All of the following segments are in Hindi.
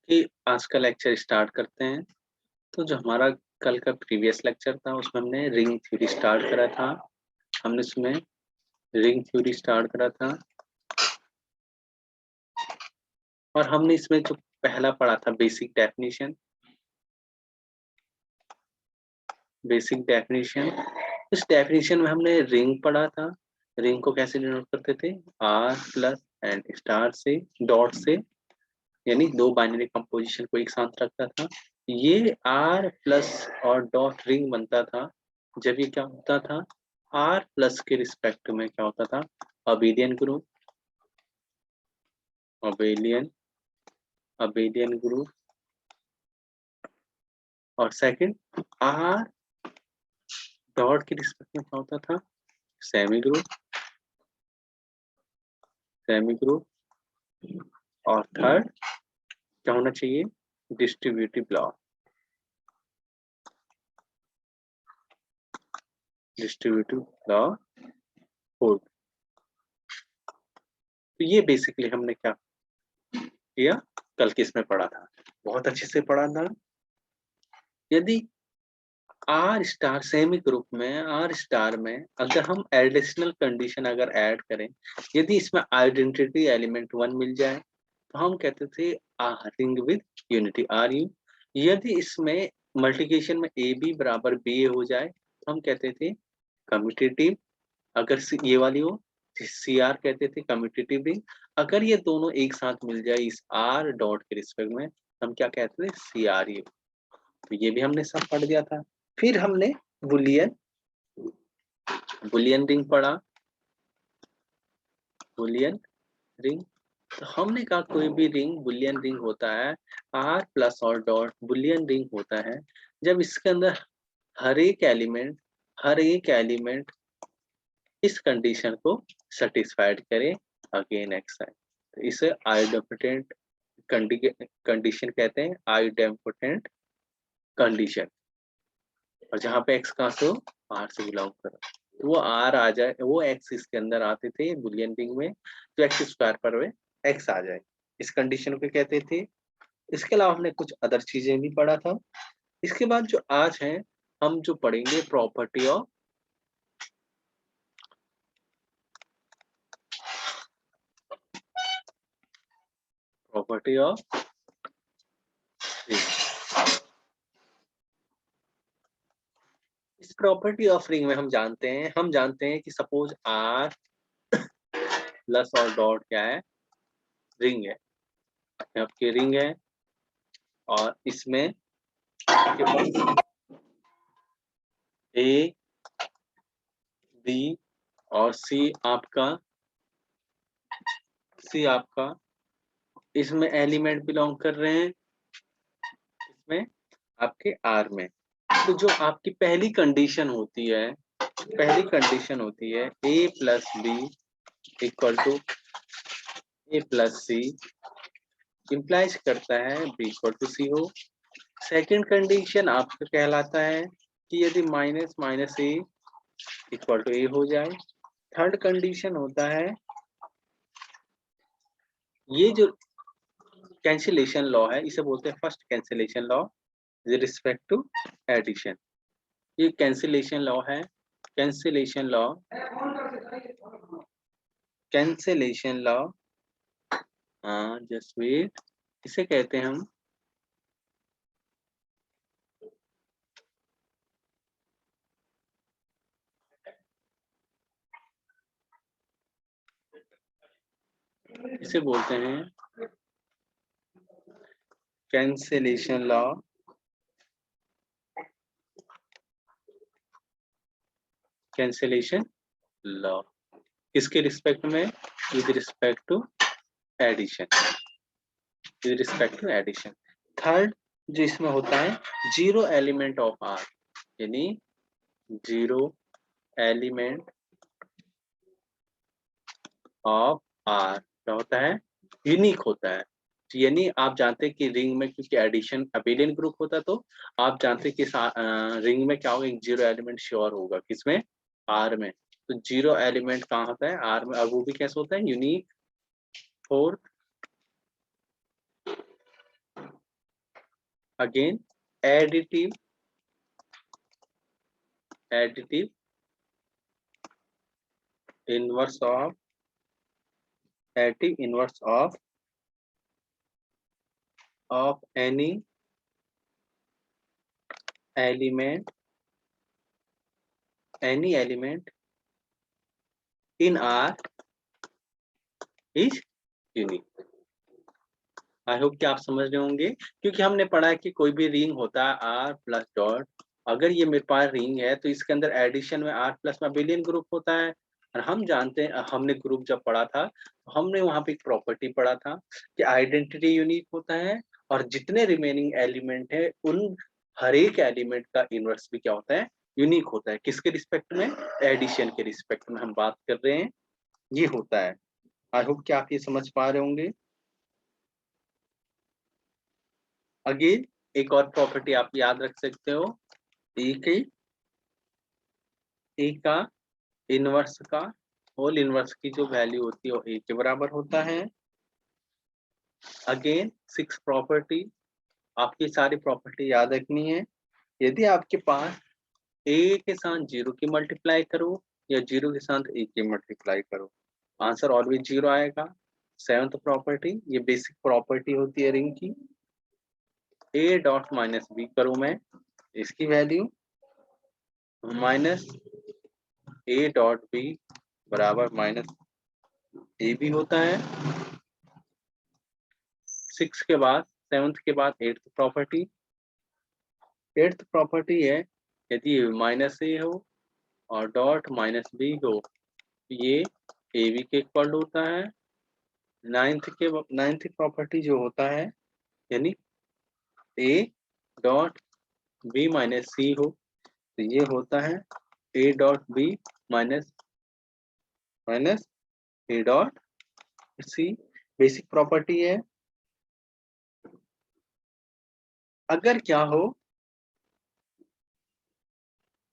कि आज का लेक्चर स्टार्ट करते हैं। तो जो हमारा कल का प्रीवियस लेक्चर था उसमें हमने रिंग थ्योरी स्टार्ट करा था। हमने उसमें रिंग थ्योरी स्टार्ट करा था और हमने इसमें जो पहला पढ़ा था बेसिक डेफिनेशन। इस डेफिनेशन में हमने रिंग पढ़ा था। रिंग को कैसे डिनोट करते थे? आर प्लस एंड स्टार से, डॉट से, यानी दो बाइनरी कंपोजिशन को एक साथ रखता था। ये आर प्लस और डॉट रिंग बनता था जब ये क्या होता था, आर प्लस के रिस्पेक्ट में क्या होता था, abelian group, abelian abelian group, और सेकंड आर डॉट के रिस्पेक्ट में क्या होता था, सेमी ग्रुप, सेमी ग्रुप, और थर्ड क्या होना चाहिए, distributive law, distributive law code. तो ये बेसिकली हमने क्या किया, कल के इसमें पढ़ा था, बहुत अच्छे से पढ़ा था। यदि आर स्टार सेमी ग्रुप में, आर स्टार में अगर हम एडिशनल कंडीशन अगर ऐड करें, यदि इसमें आइडेंटिटी एलिमेंट 1 मिल जाए तो हम कहते थे ring with unity R U. यदि इसमें मल्टीप्लिकेशन में ए बी बराबर बी ए हो जाए तो हम कहते थे कम्यूटेटिव। अगर ये वाली हो सी आर कहते थे कम्यूटेटिव रिंग। अगर ये दोनों एक साथ मिल जाए इस आर डॉट के रिस्पेक्ट में हम क्या कहते थे, सी आर यू। तो ये भी हमने सब पढ़ दिया था। फिर हमने बुलियन बुलियन रिंग पढ़ा, बुलियन रिंग। तो हमने कहा कोई भी रिंग बुलियन रिंग होता है, आर प्लस और डॉट बुलियन रिंग होता है जब इसके अंदर हर एक एलिमेंट इस कंडीशन को सेटिस्फाइड करे अगेन एक्स है। तो इसे आइडेम्पोटेंट कंडीशन कहते हैं, आइडेम्पोटेंट कंडीशन। और जहाँ पे एक्स कहाँ से हो, आर से बिलोंग करो, तो वो आर आ जाए, वो एक्स इसके अंदर आते थे बुलियन रिंग में, तो एक्स स्क्वायर पर वे एक्स आ जाए, इस कंडीशन को कहते थे। इसके अलावा हमने कुछ अदर चीजें भी पढ़ा था। इसके बाद जो आज है हम जो पढ़ेंगे property of property of ring. इस प्रॉपर्टी ऑफ रिंग में हम जानते हैं कि सपोज आर प्लस और डॉट क्या है, रिंग है, आपकी रिंग है, और इसमें आपके पास ए बी और सी आपका इसमें एलिमेंट बिलोंग कर रहे हैं, इसमें आपके आर में। तो जो आपकी पहली कंडीशन होती है A plus B equal to A plus C, implies करता है बी इक्वल टू सी हो। सेकंड कंडीशन आपका कहलाता है कि यदि minus minus A equal to A हो जाए। थर्ड कंडीशन होता है ये जो कैंसिलेशन लॉ है, इसे बोलते हैं first cancellation law with respect to addition. ये कैंसिलेशन लॉ है, cancellation law cancellation law just wait, इसे कहते हैं हम इसे बोलते हैं कैंसिलेशन लॉ, कैंसिलेशन लॉ किसके रिस्पेक्ट में, with respect to addition, with respect to addition. Third जो इसमें होता है जीरो एलिमेंट ऑफ आर, यानी जीरो एलिमेंट ऑफ आर क्या होता है, यूनिक होता है। यानी आप जानते हैं कि रिंग में क्योंकि एडिशन अबेलियन ग्रुप होता है, तो आप जानते हैं कि रिंग में क्या होगा, एक जीरो एलिमेंट श्योर होगा, किसमें, आर में। तो जीरो एलिमेंट कहाँ होता है, आर में, और वो भी कैसे होता है, unique. Fourth again additive inverse of additive inverse of any element in R is unique. I hope कि आप समझ रहे होंगे, क्योंकि हमने पढ़ा है कि कोई भी रिंग होता है R प्लस डॉट, अगर ये मेरे पास रिंग है तो इसके अंदर एडिशन में R प्लस में अबेलियन ग्रुप होता है। और हम जानते हैं, हमने ग्रुप जब पढ़ा था तो हमने वहां पे एक प्रॉपर्टी पढ़ा था कि आइडेंटिटी यूनिक होता है, और जितने रिमेनिंग एलिमेंट है उन हर एक एलिमेंट का इनवर्स भी क्या होता है, यूनिक होता है। किसके रिस्पेक्ट में? एडिशन के रिस्पेक्ट में हम बात कर रहे हैं, ये होता है। आई होप कि आप ये समझ पा रहे होंगे। अगेन एक और प्रॉपर्टी आप याद रख सकते हो, ए का इनवर्स का होल इनवर्स की जो वैल्यू होती है वो ए के बराबर होता है। अगेन 6 प्रॉपर्टी, आपकी सारी प्रॉपर्टी याद रखनी है। यदि आपके पास ए के साथ 0 की मल्टीप्लाई करो या 0 के साथ ए की मल्टीप्लाई करो, आंसर ऑलवेज 0 आएगा। 7th प्रॉपर्टी, ये बेसिक प्रॉपर्टी होती है रिंग की। ए डॉट माइनस बी करूं मैं, इसकी value minus A dot B बराबर माइनस ए बी होता है। 6 के बाद 7th के बाद 8th प्रॉपर्टी। 8th प्रॉपर्टी है, यदि माइनस ए हो और डॉट माइनस बी हो तो ये ए बी के इक्वल होता है। 9th प्रॉपर्टी जो होता है, यानी A dot B minus C हो तो ये होता है A dot B minus A dot C, basic property है। अगर क्या हो,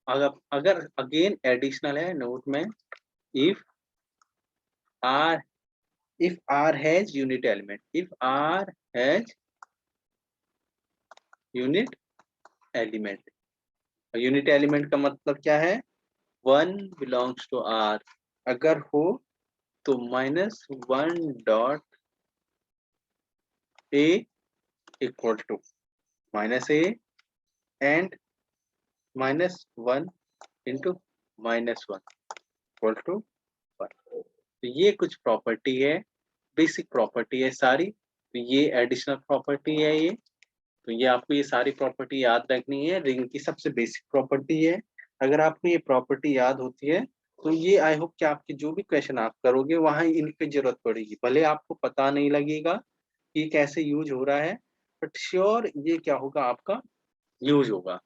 अगर अगेन एडिशनल है नोट में, if R has unit element, if R has unit element, unit element का मतलब क्या है? 1 belongs to R, अगर हो तो -1 dot A equal to -A and -1 into -1 equal to 1। तो ये कुछ प्रॉपर्टी है, बेसिक प्रॉपर्टी है सारी। तो ये एडिशनल प्रॉपर्टी है ये। तो ये आपको ये सारी प्रॉपर्टी याद रखनी है, रिंग की सबसे बेसिक प्रॉपर्टी है। अगर आपको ये प्रॉपर्टी याद होती है तो ये आई होप कि आपके जो भी क्वेश्चन आप करोगे वहां इनकी जरूरत पड़ेगी। भले आपको पता नहीं लगेगा कि कैसे यूज हो रहा है, बट श्योर ये क्या होगा, आपका यूज होगा।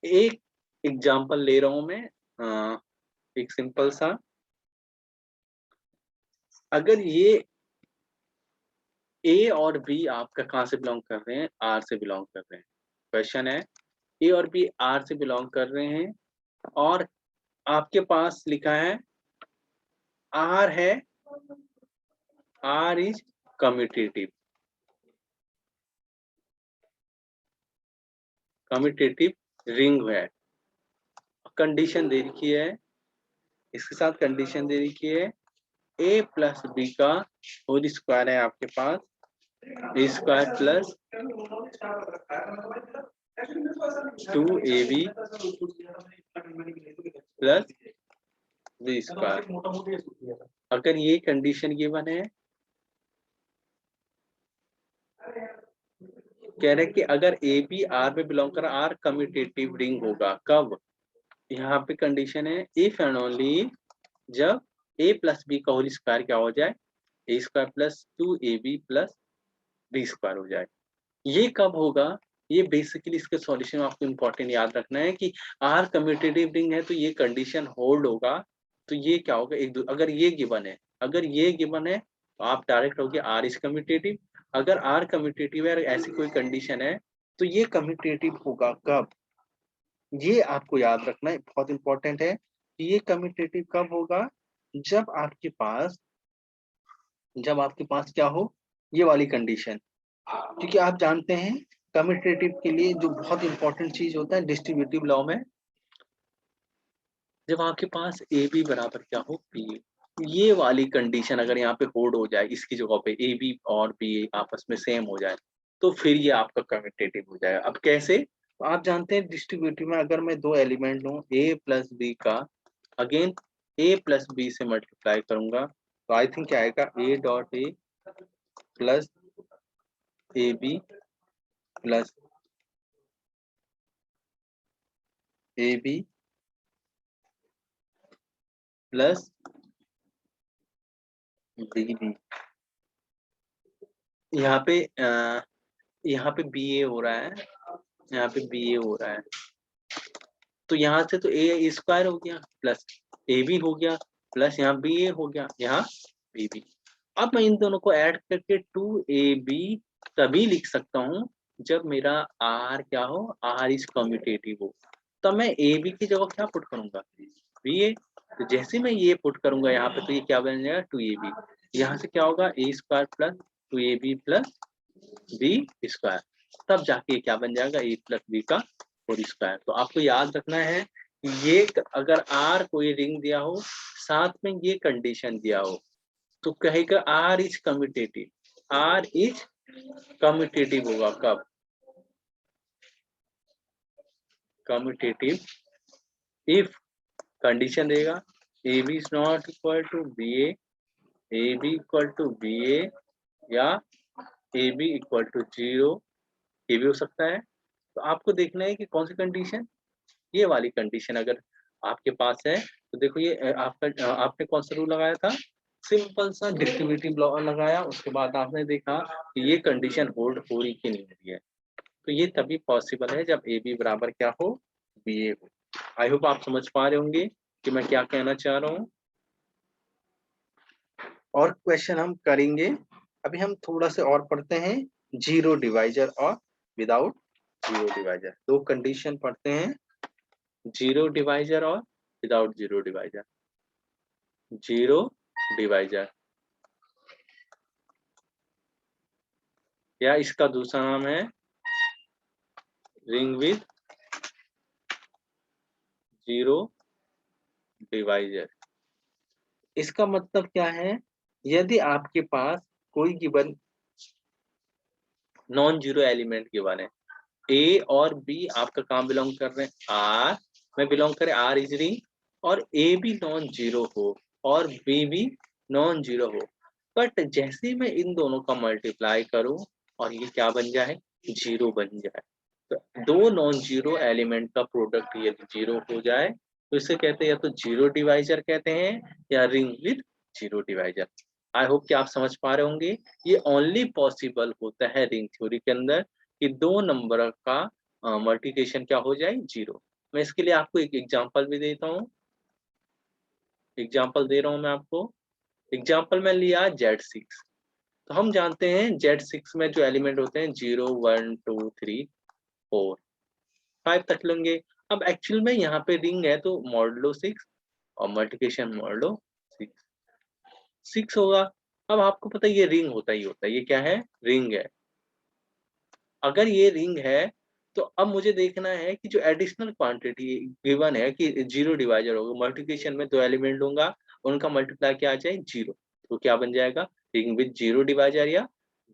एक एग्जांपल ले रहा हूं मैं, एक सिंपल सा। अगर ये ए और बी आपका कहाँ से बिलोंग कर रहे हैं? आर से बिलोंग कर रहे हैं। क्वेश्चन है, ए और बी आर से बिलोंग कर रहे हैं और आपके पास लिखा है आर है, आर इज कम्यूटेटिव, रिंग है। कंडीशन दे रखी है, इसके साथ कंडीशन दे रखी है ए प्लस बी का होल स्क्वायर है आपके पास, A square plus 2ab plus B square. अगर ये कंडीशन गिवन है, कह रहे कि अगर ए बी आर में बिलोंग कर, आर कम्यूटेटिव रिंग होगा कब? यहाँ पे कंडीशन है इफ एंड ओनली जब ए प्लस बी का होल स्क्वायर क्या हो जाए, A square plus 2ab plus B square हो जाए। ये कब होगा? ये बेसिकली इसके सॉल्यूशन आपको इंपॉर्टेंट याद रखना है कि आर कम्यूटेटिव रिंग है तो ये कंडीशन होल्ड होगा। तो ये क्या होगा, अगर ये गिवन है, तो आप डायरेक्ट होगे आर इज कम्यूटेटिव। अगर आर कम्यूटेटिव है, ऐसी कोई कंडीशन है तो ये कम्यूटेटिव होगा कब? ये आपको याद रखना है, बहुत इंपॉर्टेंट है कि ये कम्यूटेटिव कब होगा? जब आपके पास क्या हो, ये वाली कंडीशन। क्योंकि आप जानते हैं कम्यूटेटिव के लिए जो बहुत इंपॉर्टेंट चीज होता है डिस्ट्रीब्यूटिव लॉ में, जब आपके पास ए बी बराबर क्या हो बी, ये वाली कंडीशन अगर यहाँ पे होल्ड हो जाए, इसकी जगह पे ए बी और बी आपस में सेम हो जाए, तो फिर ये आपका कम्यूटेटिव हो जाएगा। अब कैसे? तो आप जानते हैं डिस्ट्रीब्यूटिव में अगर मैं दो एलिमेंट लूँ ए प्लस बी का, अगेन ए प्लस बी से मल्टीप्लाई करूंगा, तो आई थिंक क्या आएगा, A dot A plus A B plus A B plus B B. यहाँ पे यहाँ पे बी ए हो रहा है, यहाँ पे बी ए हो रहा है, तो यहाँ से तो ए स्क्वायर हो गया प्लस ए बी हो गया प्लस यहाँ बी ए हो गया, यहाँ बी बी। अब मैं इन दोनों को ऐड करके 2ab तभी लिख सकता हूँ जब मेरा r क्या हो, r इज कम्यूटेटिव हो। तब मैं ab की जगह क्या पुट करूंगा, ba। तो जैसे मैं ये पुट करूंगा यहाँ पे, तो ये क्या बन जाएगा 2ab। यहाँ से क्या होगा a square plus 2ab plus B square, तब जाके ये क्या बन जाएगा a प्लस बी का होल स्क्वायर। तो आपको याद रखना है कि ये अगर r कोई रिंग दिया हो, साथ में ये कंडीशन दिया हो, तो कहेगा R is commutative, R is commutative होगा कब, कम्यूटेटिव इफ कंडीशन देगा A B is not equal to B A B equal to B A, या ए बी इक्वल टू 0, ये भी हो सकता है। तो आपको देखना है कि कौन सी कंडीशन, ये वाली कंडीशन अगर आपके पास है, तो देखो ये आपका आपने कौन सा रूल लगाया था, सिंपल सा डिस्ट्रीब्यूटिव लॉ लगाया, उसके बाद आपने देखा कि ये कंडीशन होल्ड हो रही कि नहीं हो रही है। तो ये तभी पॉसिबल है जब ए बी बराबर क्या हो, बी ए हो। आई होप आप समझ पा रहे होंगे कि मैं क्या कहना चाह रहा हूँ। और क्वेश्चन हम करेंगे, अभी हम थोड़ा से और पढ़ते हैं, जीरो डिवाइजर और विदाउट जीरो डिवाइजर, दो कंडीशन पढ़ते हैं, जीरो डिवाइजर और without zero divisor. Zero divisor, या इसका दूसरा नाम है रिंग विद जीरो डिवाइजर। इसका मतलब क्या है, यदि आपके पास कोई given non zero element given है, ए और बी आपका काम बिलोंग कर रहे हैं आर में, बिलोंग करे आर इज रिंग, और ए भी नॉन जीरो हो और बी भी नॉन जीरो हो, बट जैसे ही मैं इन दोनों का मल्टीप्लाई करूं और ये क्या बन जाए, जीरो बन जाए, तो दो नॉन जीरो एलिमेंट का प्रोडक्ट यदि जीरो हो जाए, तो इसे कहते हैं या तो जीरो डिवाइजर कहते हैं या ring with zero divisor. I hope कि आप समझ पा रहे होंगे। ये ओनली पॉसिबल होता है रिंग थ्योरी के अंदर कि दो नंबर का मल्टीप्लिकेशन क्या हो जाए, जीरो। मैं इसके लिए आपको एक एग्जांपल भी देता हूँ, एग्जांपल दे रहा हूँ मैं आपको। एग्जांपल में लिया Z6, तो हम जानते हैं Z6 में जो एलिमेंट होते हैं 0 1 2 3 4 5 तक लेंगे। अब एक्चुअल में यहाँ पे रिंग है तो मॉडुलो 6 और मल्टीप्लिकेशन मॉडुलो 6, 6 होगा। अब आपको पता है ये रिंग होता ही होता है, ये क्या है, रिंग है। अगर ये रिंग है तो अब मुझे देखना है कि जो एडिशनल क्वांटिटी गिवन है कि जीरो डिवाइजर होगा, मल्टीप्लिकेशन में दो एलिमेंट लूंगा, उनका मल्टीप्लाई क्या आ जाए, जीरो, तो क्या बन जाएगा, रिंग विद जीरो डिवाइजर या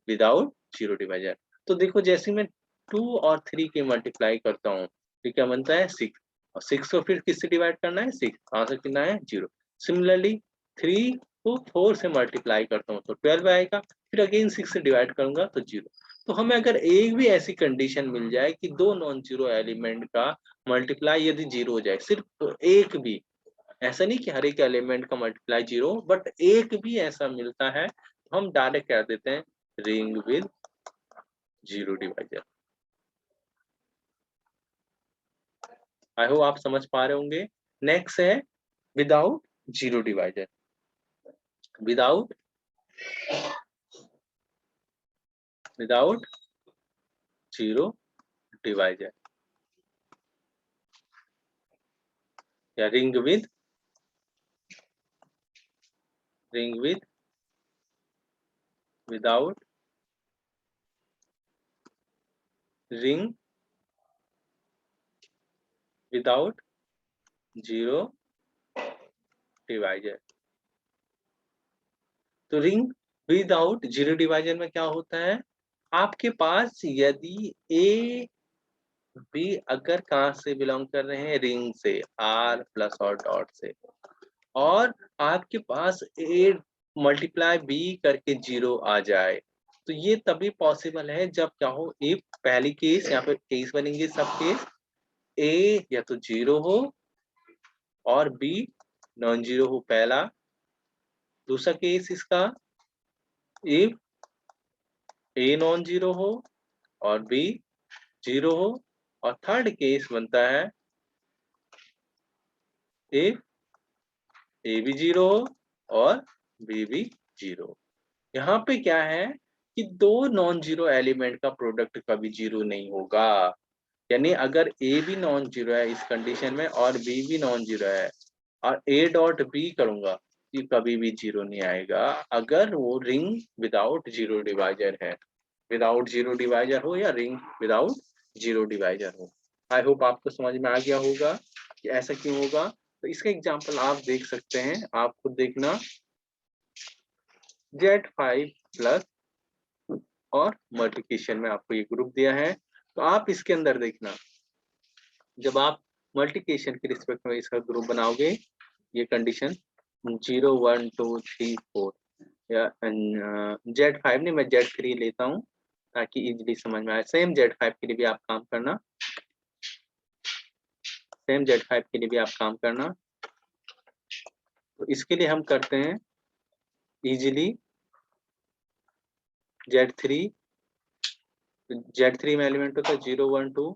विदाउट जीरो डिवाइजर। तो देखो जैसे मैं 2 और 3 के मल्टीप्लाई करता हूँ, तो क्या बनता है 6, और 6 को फिर किससे डिवाइड करना है, 6, कहाँ से कितना है, 0। सिमिलरली 3 को 4 से मल्टीप्लाई करता हूँ तो 12 आएगा, फिर अगेन 6 से डिवाइड करूंगा तो 0। तो हमें अगर एक भी ऐसी कंडीशन मिल जाए कि दो नॉन जीरो एलिमेंट का मल्टीप्लाई यदि जीरो हो जाए, सिर्फ एक भी, ऐसा नहीं कि हर एक एलिमेंट का मल्टीप्लाई जीरो, बट एक भी ऐसा मिलता है, तो हम डायरेक्ट कह देते हैं ring with zero divisor. I hope आप समझ पा रहे होंगे। नेक्स्ट है without zero divisor. Without without zero divisor या ring with without ring without zero divisor. तो रिंग विदाउट जीरो डिवाइजर में क्या होता है, आपके पास यदि ए बी अगर कहाँ से बिलोंग कर रहे हैं, रिंग से, आर प्लस और डॉट से, और आपके पास ए मल्टीप्लाई बी करके जीरो आ जाए, तो ये तभी पॉसिबल है जब क्या हो, इफ पहली केस, यहाँ पे केस बनेंगे सब केस, ए या तो जीरो हो और बी नॉन जीरो हो पहला। दूसरा केस इसका, इफ ए नॉन जीरो हो और बी जीरो हो। और थर्ड केस बनता है इफ ए भी जीरो हो और बी भी जीरो। यहाँ पे क्या है कि दो नॉन जीरो एलिमेंट का प्रोडक्ट कभी जीरो नहीं होगा। यानी अगर ए भी नॉन जीरो है इस कंडीशन में और बी भी नॉन जीरो है और ए डॉट बी करूंगा, ये कभी भी जीरो नहीं आएगा अगर वो रिंग विदाउट जीरो डिवाइजर है। विदाउट जीरो डिवाइजर हो या रिंग विदाउट जीरो डिवाइजर हो। आई होप आपको समझ में आ गया होगा कि ऐसा क्यों होगा। तो इसका एग्जांपल आप देख सकते हैं, आप खुद देखना। Z5 प्लस और मल्टीप्लिकेशन में आपको ये ग्रुप दिया है, तो आप इसके अंदर देखना, जब आप मल्टीप्लिकेशन के रिस्पेक्ट में इसका ग्रुप बनाओगे, ये कंडीशन 0 1 2 3 4 या Z5 नहीं, मैं Z3 लेता हूँ ताकि इजीली समझ में आए। सेम Z5 के लिए भी आप काम करना, सेम Z5 के लिए भी आप काम करना। तो इसके लिए हम करते हैं इजीली Z3, Z3 में एलिमेंट होता है 0 1 2,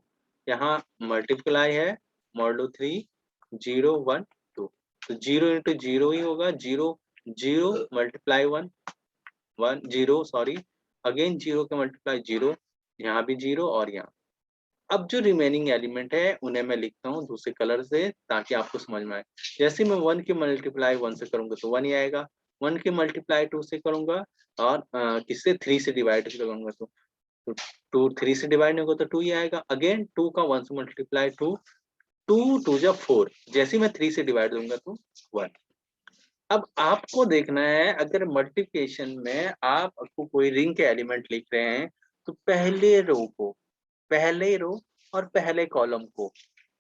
यहाँ मल्टीप्लाई है मॉडलो 3 0 1 2, तो 0 इंटू 0 ही होगा, 0 0 मल्टीप्लाई 1 1 0 सॉरी, अगेन 0 का मल्टीप्लाई 0, यहाँ भी 0 और यहाँ। अब जो रिमेनिंग एलिमेंट है उन्हें मैं लिखता हूँ दूसरे कलर से ताकि आपको समझ में आए। जैसे मैं 1 की मल्टीप्लाई 1 से करूंगा तो 1 ही आएगा, 1 की मल्टीप्लाई 2 से करूंगा और किससे 3 से डिवाइड करूंगा तो 2 3 से डिवाइड होगा तो 2 ही आएगा। अगेन 2 का 1 से मल्टीप्लाई 2, 2 2 जा 4, जैसे मैं 3 से डिवाइड दूंगा तो 1। अब आपको देखना है अगर मल्टीप्लिकेशन में आपको कोई रिंग के एलिमेंट लिख रहे हैं तो पहले रो और पहले कॉलम को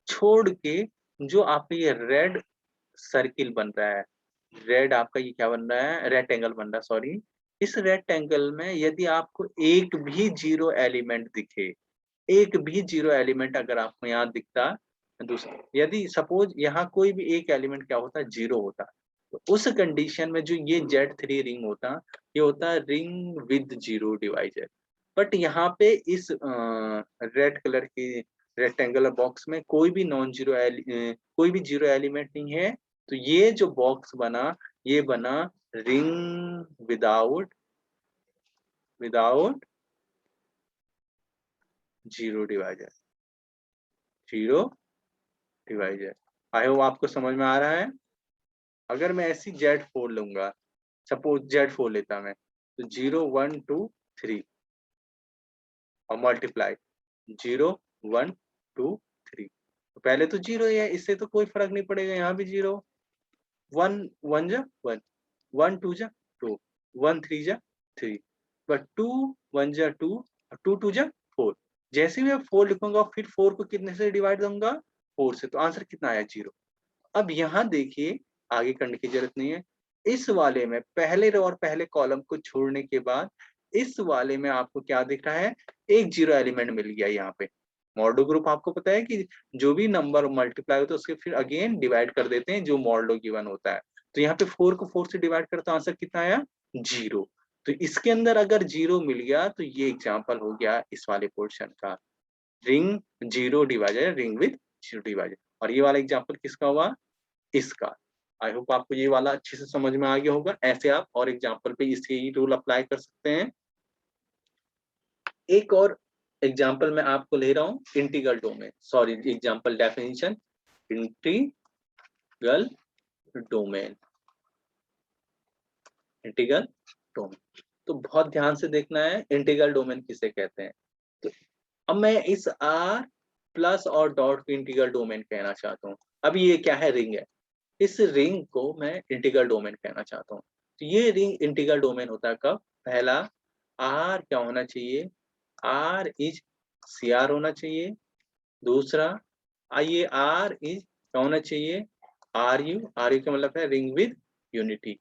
छोड़ के जो आपका ये रेड सर्किल बन रहा है, रेड आपका ये क्या बन रहा है, रेक्टेंगल बन रहा है सॉरी, इस रेक्टेंगल में यदि आपको एक भी जीरो एलिमेंट दिखे, एक भी जीरो एलिमेंट अगर आपको यहाँ दिखता, दूसरा यदि सपोज यहाँ कोई भी एक एलिमेंट क्या होता है, जीरो होता, तो उस कंडीशन में जो ये Z3 रिंग होता, ये होता ring with zero divisor. But यहाँ पे इस रेड कलर की रेक्टेंगुलर बॉक्स में कोई भी नॉन जीरो कोई भी जीरो एलिमेंट नहीं है, तो ये जो बॉक्स बना, ये बना ring without zero divisor, zero divisor. I hope आपको समझ में आ रहा है। अगर मैं ऐसी Z4 लूंगा, सपोज Z4 लेता मैं, तो 0 1 2 3 और मल्टीप्लाई 0 1 2 3, तो पहले तो जीरो ही है, इससे तो कोई फर्क नहीं पड़ेगा, यहाँ भी जीरो, 1 1 जा 1, 1 2 जा 2, 1 3 जा 3, बट 2 1 जा 2, 2 2 जा 4। जैसे ही मैं 4 लिखूंगा फिर 4 को कितने से डिवाइड दूंगा, 4 से, तो आंसर कितना आया, जीरो। अब यहाँ देखिए, आगे करने की जरूरत नहीं है। इस वाले में पहले रो और पहले कॉलम को छोड़ने के बाद इस वाले में आपको क्या दिख रहा है, एक जीरो एलिमेंट मिल गया यहाँ पे। मॉडो ग्रुप आपको पता है कि जो भी नंबर मल्टीप्लाई होता है उसके फिर अगेन डिवाइड कर देते हैं जो मॉडो गिवन होता है। तो यहाँ पे 4 को 4 से डिवाइड करता आंसर कितना आया, जीरो। तो इसके अंदर अगर जीरो मिल गया तो ये एग्जाम्पल हो गया इस वाले पोर्शन का, ring zero divisor, ring with zero divisor. और ये वाला एग्जाम्पल किसका हुआ, इसका। आई होप आपको ये वाला अच्छे से समझ में आ गया होगा। ऐसे आप और एग्जाम्पल पे इसके ही रूल अप्लाई कर सकते हैं। एक और एग्जाम्पल मैं आपको ले रहा हूँ, integral domain, sorry example definition, integral domain, integral domain. तो बहुत ध्यान से देखना है इंटीग्रल डोमेन किसे कहते हैं। तो अब मैं इस R प्लस और डॉट को इंटीग्रल डोमेन कहना चाहता हूँ। अब ये क्या है? रिंग है। इस रिंग को मैं इंटीग्रल डोमेन कहना चाहता हूँ। तो ये रिंग इंटीग्रल डोमेन होता है कब? पहला R क्या होना चाहिए? R इज CR होना चाहिए। दूसरा ये R इज क्या होना चाहिए? RU का मतलब है रिंग विद यूनिटी।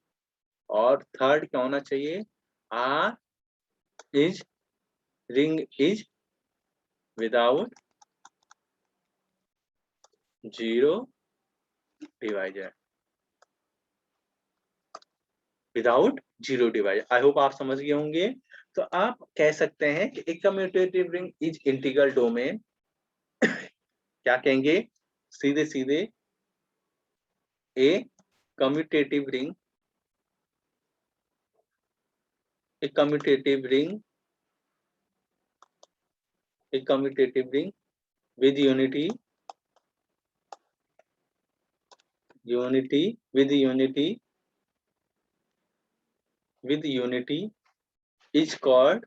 और थर्ड क्या होना चाहिए? R is ring is without zero divisor. Without zero divisor. I hope आप समझ गए होंगे। तो आप कह सकते हैं कि एक commutative ring is integral domain. क्या कहेंगे? सीधे सीधे a commutative ring, a commutative ring, a commutative ring with unity, with unity is called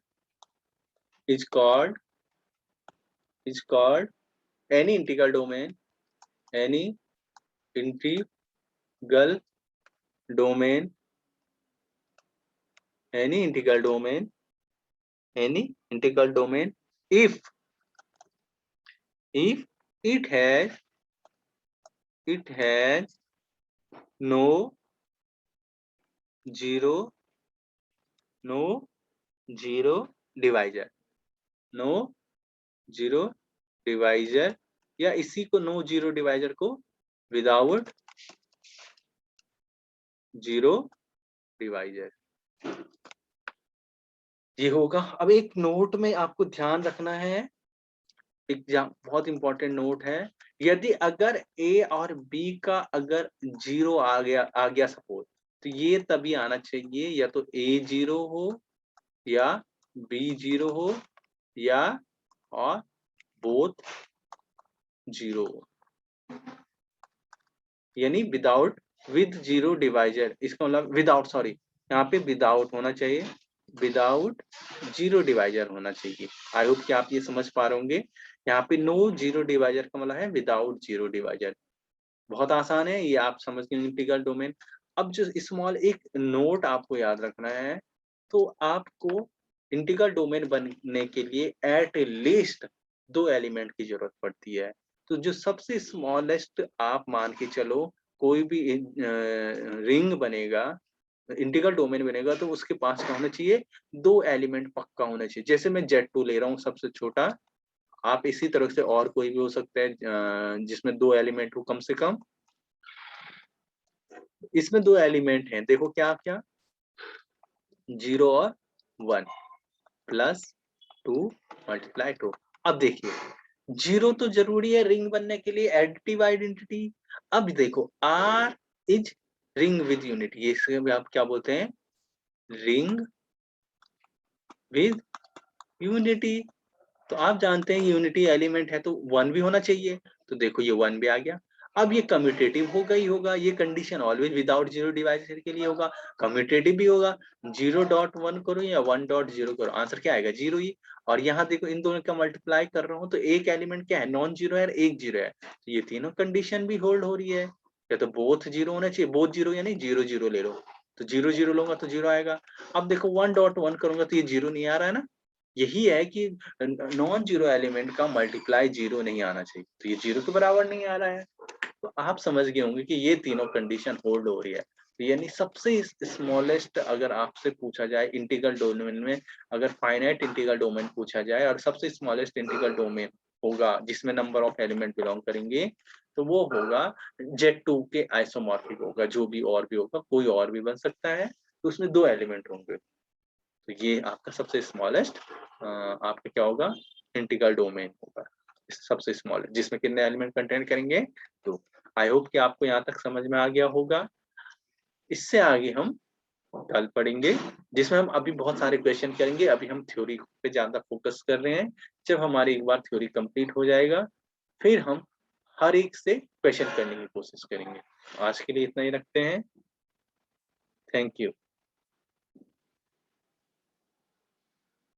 any integral domain, any integral domain, any integral domain, any integral domain if it has no zero divisor, no zero divisor, या इसी को नो जीरो डिवाइजर को विदाउट जीरो डिवाइजर, ये होगा। अब एक नोट में आपको ध्यान रखना है, एग्जाम बहुत इंपॉर्टेंट नोट है। यदि अगर ए और बी का अगर जीरो आ गया सपोज, तो ये तभी आना चाहिए या तो ए जीरो हो या बी जीरो हो या और बोथ जीरो, यानी विदाउट विद जीरो डिवाइजर। इसका मतलब विदाउट, सॉरी यहाँ पे विदाउट होना चाहिए, विदाउट जीरो डिवाइजर होना चाहिए। आई होप कि आप ये समझ पा रहे होंगे। यहाँ पे नो जीरो डिवाइजर का मतलब है विदाउट जीरो डिवाइजर। बहुत आसान है ये, आप समझ गए इंटीग्रल डोमेन। अब जो स्मॉल एक नोट आपको याद रखना है, तो आपको इंटीग्रल डोमेन बनने के लिए एट लीस्ट दो एलिमेंट की जरूरत पड़ती है। तो जो सबसे स्मॉलेस्ट आप मान के चलो, कोई भी रिंग बनेगा, इंटीग्रल डोमेन बनेगा, तो उसके पास क्या होना चाहिए? दो एलिमेंट पक्का होना चाहिए। जैसे मैं Z2 ले रहा हूँ सबसे छोटा, आप इसी तरह से और कोई भी हो सकता है जिसमें दो एलिमेंट हो कम से कम। इसमें दो एलिमेंट हैं, देखो क्या क्या, 0 और 1 प्लस 2 मल्टीप्लाई 2। अब देखिए, 0 तो जरूरी है रिंग बनने के लिए, एडिटिव आइडेंटिटी। अब देखो R is ring with unity, ये आप क्या बोलते हैं? Ring with unity. तो आप जानते हैं यूनिटी एलिमेंट है तो 1 भी होना चाहिए, तो देखो ये 1 भी आ गया। अब ये कम्यूटेटिव होगा ही होगा, ये condition always without zero divisor के लिए होगा। कम्यूटेटिव भी होगा, 0.1 करो या 1.0 करो, आंसर क्या आएगा? 0 ही। और यहाँ देखो इन दोनों का मल्टीप्लाई कर रहा हूँ तो एक एलिमेंट क्या है? नॉन जीरो है, एक जीरो है, तो ये तीनों कंडीशन भी होल्ड हो रही है। या तो बोथ जीरो होना चाहिए, बोथ जीरो यानी 0 0 ले लो, तो 0 0 लूंगा तो 0 आएगा। अब देखो 1.1 करूंगा तो ये 0 नहीं आ रहा है ना। यही है कि नॉन जीरो एलिमेंट का मल्टीप्लाई 0 नहीं आना चाहिए, तो ये 0 के बराबर नहीं आ रहा है। तो आप समझ गए होंगे कि ये तीनों कंडीशन होल्ड हो रही है। तो यानी सबसे स्मॉलेस्ट अगर आपसे पूछा जाए इंटीग्रल डोमेन में, अगर फाइनाइट इंटीग्रल डोमेन पूछा जाए और सबसे स्मॉलेस्ट इंटीग्रल डोमेन होगा जिसमें नंबर ऑफ एलिमेंट बिलोंग करेंगे, तो वो होगा Z2 के आइसोमॉर्फिक होगा। जो भी और भी होगा, कोई और भी बन सकता है, तो उसमें दो एलिमेंट होंगे। तो ये आपका सबसे स्मॉलेस्ट आपका क्या होगा? इंटीग्रल डोमेन होगा, सबसे स्मॉल, जिसमें कितने एलिमेंट कंटेन करेंगे? तो आई होप कि आपको यहाँ तक समझ में आ गया होगा। इससे आगे हम कल पढ़ेंगे, जिसमें हम अभी बहुत सारे क्वेश्चन करेंगे। अभी हम थ्योरी पे ज्यादा फोकस कर रहे हैं। जब हमारी एक बार थ्योरी कंप्लीट हो जाएगा, फिर हम हर एक से क्वेश्चन करने की कोशिश करेंगे। आज के लिए इतना ही रखते हैं। Thank you.